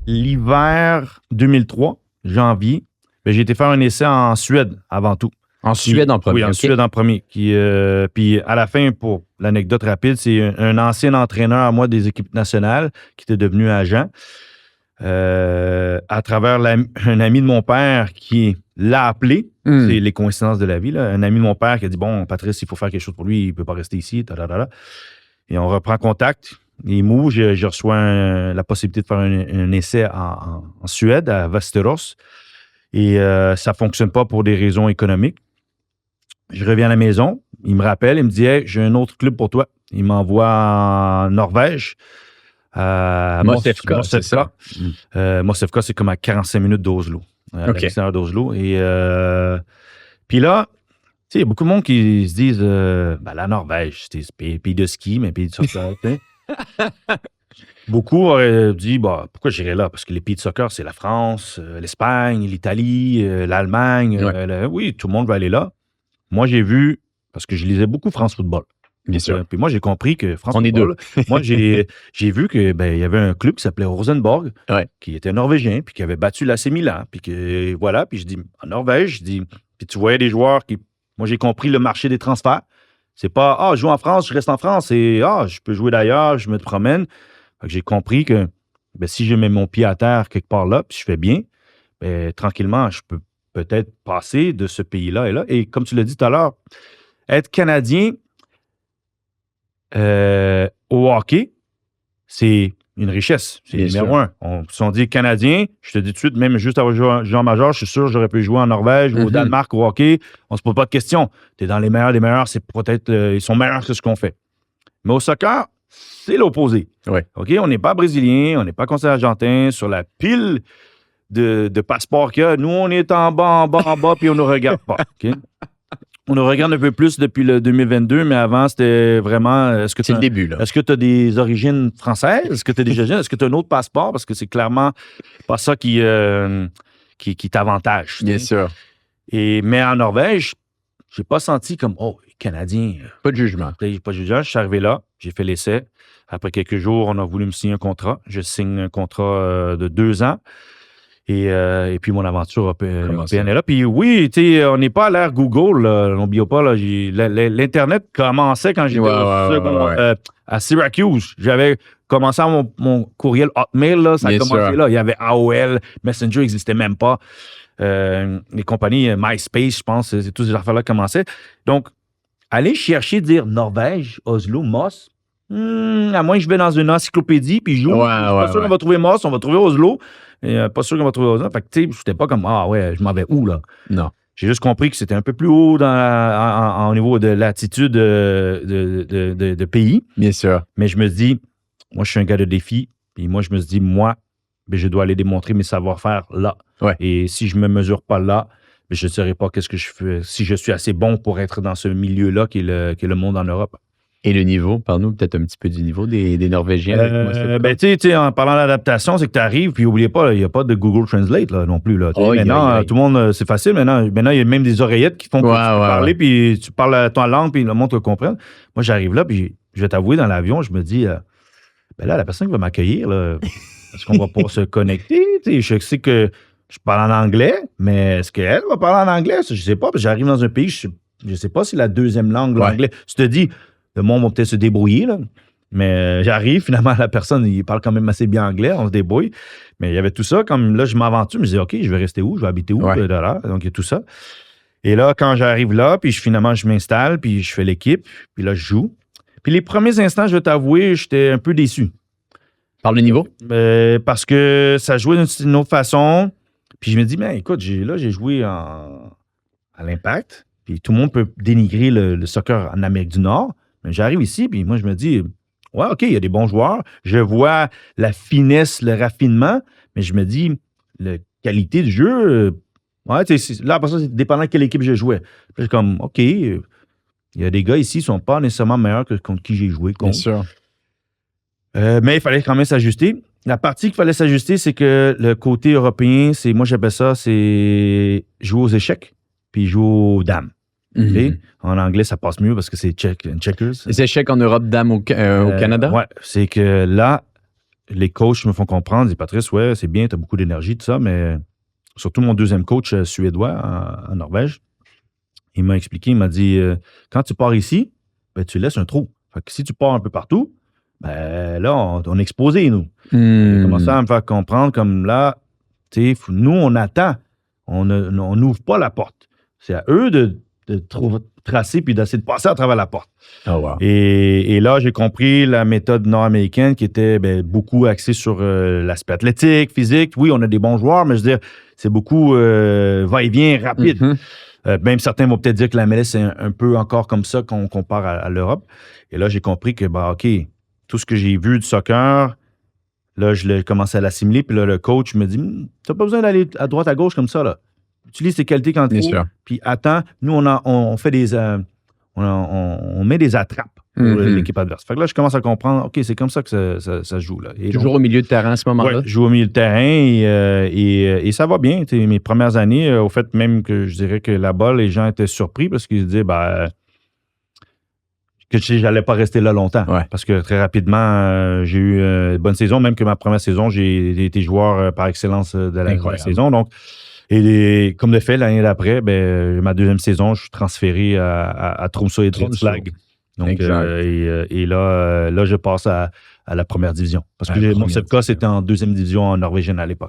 l'hiver 2003, janvier, ben, j'ai été faire un essai en Suède avant tout. En Suède en premier. Oui, en Suède en premier. Puis à la fin, pour l'anecdote rapide, c'est un ancien entraîneur à moi des équipes nationales qui était devenu agent. À travers un ami de mon père qui l'a appelé, c'est les coïncidences de la vie, là. Un ami de mon père qui a dit, bon, Patrice, il faut faire quelque chose pour lui, il ne peut pas rester ici, Et on reprend contact. Et moi, je reçois la possibilité de faire un essai en Suède, à Västerås. Et ça ne fonctionne pas pour des raisons économiques. Je reviens à la maison, il me rappelle, il me dit, hey, j'ai un autre club pour toi. Il m'envoie en Norvège. Mosefka, c'est ça. Mosefka, c'est comme à 45 minutes d'Oslo, à l'extérieur d'Oslo. Et puis là, tu sais, il y a beaucoup de monde qui se disent la Norvège, c'est pays de ski, mais pays de soccer. Beaucoup auraient dit pourquoi j'irais là? Parce que les pays de soccer, c'est la France, l'Espagne, l'Italie, l'Allemagne. Oui, tout le monde va aller là. Moi, j'ai vu, parce que je lisais beaucoup France Football. Bien sûr. Puis moi, j'ai compris que France On Football, est deux. moi, j'ai vu que il y avait un club qui s'appelait Rosenborg, qui était norvégien, puis qui avait battu l'AC Milan. Puis que voilà, puis je dis, en Norvège, je dis, puis tu voyais des joueurs qui. Moi, j'ai compris le marché des transferts. C'est pas, je joue en France, je reste en France. C'est, je peux jouer d'ailleurs, je me promène. Fait que j'ai compris que si je mets mon pied à terre quelque part là, puis je fais bien, tranquillement, je peux peut-être passer de ce pays-là et là. Et comme tu l'as dit tout à l'heure, être Canadien au hockey, c'est une richesse. C'est numéro un. Si on dit Canadien, je te dis tout de suite, même juste avoir joué en major, je suis sûr que j'aurais pu jouer en Norvège ou au Danemark au hockey. On se pose pas de questions. Tu es dans les meilleurs des meilleurs, c'est peut-être ils sont meilleurs que ce qu'on fait. Mais au soccer, c'est l'opposé. Ouais. OK? On n'est pas brésilien, on n'est pas conseiller argentin. Sur la pile de passeports qu'il y a, nous, on est en bas, puis on ne regarde pas. OK? On nous regarde un peu plus depuis le 2022, mais avant, c'était vraiment... C'est le début, là. Est-ce que tu as des origines françaises? Est-ce que tu as des origines? Est-ce que tu as un autre passeport? Parce que c'est clairement pas ça qui t'avantage. Bien sûr. Mais en Norvège, j'ai pas senti comme, Canadien. Pas de jugement. Pas de jugement. Je suis arrivé là, j'ai fait l'essai. Après quelques jours, on a voulu me signer un contrat. Je signe un contrat de 2 ans. Et puis, mon aventure européenne est là. Puis oui, tu sais, on n'est pas à l'ère Google, n'oublions pas, là, l'Internet commençait quand j'étais à Syracuse. J'avais commencé mon courriel Hotmail, là, ça a commencé là. Il y avait AOL, Messenger n'existait même pas. Les compagnies MySpace, je pense, c'est toutes ces affaires-là qui commençaient. Donc, aller chercher, dire Norvège, Oslo, Moss, à moins que je vais dans une encyclopédie, puis je joue. Je suis pas sûr qu'on va trouver Moss, on va trouver Oslo. Et pas sûr qu'on va trouver Oslo. Fait que, tu sais, j'étais pas comme, je m'en vais où, là? Non. J'ai juste compris que c'était un peu plus haut au niveau de latitude de pays. Bien sûr. Mais je me dis, moi, je suis un gars de défi. Puis moi, je me dis, je dois aller démontrer mes savoir-faire là. Ouais. Et si je me mesure pas là, je ne saurais pas qu'est-ce que je fais, si je suis assez bon pour être dans ce milieu-là qui est le monde en Europe. Et le niveau, parle-nous peut-être un petit peu du niveau des Norvégiens. Tu sais, en parlant d'adaptation, c'est que tu arrives, puis n'oubliez pas, il n'y a pas de Google Translate là, non plus. Là. Maintenant, tout le monde, c'est facile. Maintenant, il y a même des oreillettes qui font que tu peux parler, puis tu parles ta langue, puis le monde te comprenne. Moi, j'arrive là, puis je vais t'avouer, dans l'avion, je me dis, là, la personne qui va m'accueillir, là, est-ce qu'on va pas se connecter? Je sais que je parle en anglais, mais est-ce qu'elle va parler en anglais? Je ne sais pas, parce que j'arrive dans un pays, je ne sais pas si la deuxième langue, l'anglais. Je te dis, le monde va peut-être se débrouiller, là. Mais j'arrive, finalement, la personne, il parle quand même assez bien anglais, on se débrouille. Mais il y avait tout ça, comme là, je m'aventure, je me disais, OK, je vais rester où? Je vais habiter où? Donc, il y a tout ça. Et là, quand j'arrive là, puis finalement, je m'installe, puis je fais l'équipe, puis là, je joue. Puis les premiers instants, je vais t'avouer, j'étais un peu déçu. Par le niveau? Parce que ça jouait d'une autre façon. Puis je me dis, mais écoute, j'ai joué à l'Impact, puis tout le monde peut dénigrer le soccer en Amérique du Nord. Mais j'arrive ici, puis moi, je me dis, OK, il y a des bons joueurs. Je vois la finesse, le raffinement, mais je me dis, la qualité du jeu, là, après ça, c'est dépendant de quelle équipe je jouais. Puis je suis comme, OK, il y a des gars ici qui ne sont pas nécessairement meilleurs que contre qui j'ai joué. Bien sûr. Mais il fallait quand même s'ajuster. La partie qu'il fallait s'ajuster, c'est que le côté européen, moi, j'appelle ça, c'est jouer aux échecs, puis jouer aux dames. En anglais, ça passe mieux parce que c'est checkers. Les échecs en Europe, dames au Canada? Ouais, c'est que là, les coachs me font comprendre, ils disent, Patrice, ouais, c'est bien, tu as beaucoup d'énergie, tout ça, mais surtout mon deuxième coach suédois en Norvège, il m'a expliqué, il m'a dit, quand tu pars ici, ben, tu laisses un trou. Fait que si tu pars un peu partout, ben là, on est exposé, nous. Il a commencé à me faire comprendre comme là, nous, on attend. On n'ouvre pas la porte. C'est à eux de tracer puis d'essayer de passer à travers la porte. Oh, wow. Et là, j'ai compris la méthode nord-américaine qui était beaucoup axée sur l'aspect athlétique, physique. Oui, on a des bons joueurs, mais je veux dire, c'est beaucoup va-et-vient rapide. Mm-hmm. Même certains vont peut-être dire que la MLS, c'est un peu encore comme ça qu'on compare à l'Europe. Et là, j'ai compris que, OK, tout ce que j'ai vu du soccer, là, je l'ai commencé à l'assimiler. Puis là, le coach me dit, tu n'as pas besoin d'aller à droite, à gauche comme ça, là. Utilise tes qualités quand il faut. Puis attends, nous, on fait des... on met des attrapes pour l'équipe adverse. Fait que là, je commence à comprendre, OK, c'est comme ça que ça se joue. Là. Et toujours au milieu de terrain à ce moment-là? Oui, je joue au milieu de terrain et ça va bien. Mes premières années, au fait, même que je dirais que là-bas, les gens étaient surpris parce qu'ils se disaient, que je n'allais pas rester là longtemps. Ouais. Parce que très rapidement, j'ai eu une bonne saison. Même que ma première saison, j'ai été joueur par excellence de la saison. Donc, et comme de fait, l'année d'après, ma deuxième saison, je suis transféré à Tromsø et Flag. Donc, et là, je passe à la première division. Parce que mon CFK, c'était en deuxième division en norvégienne à l'époque.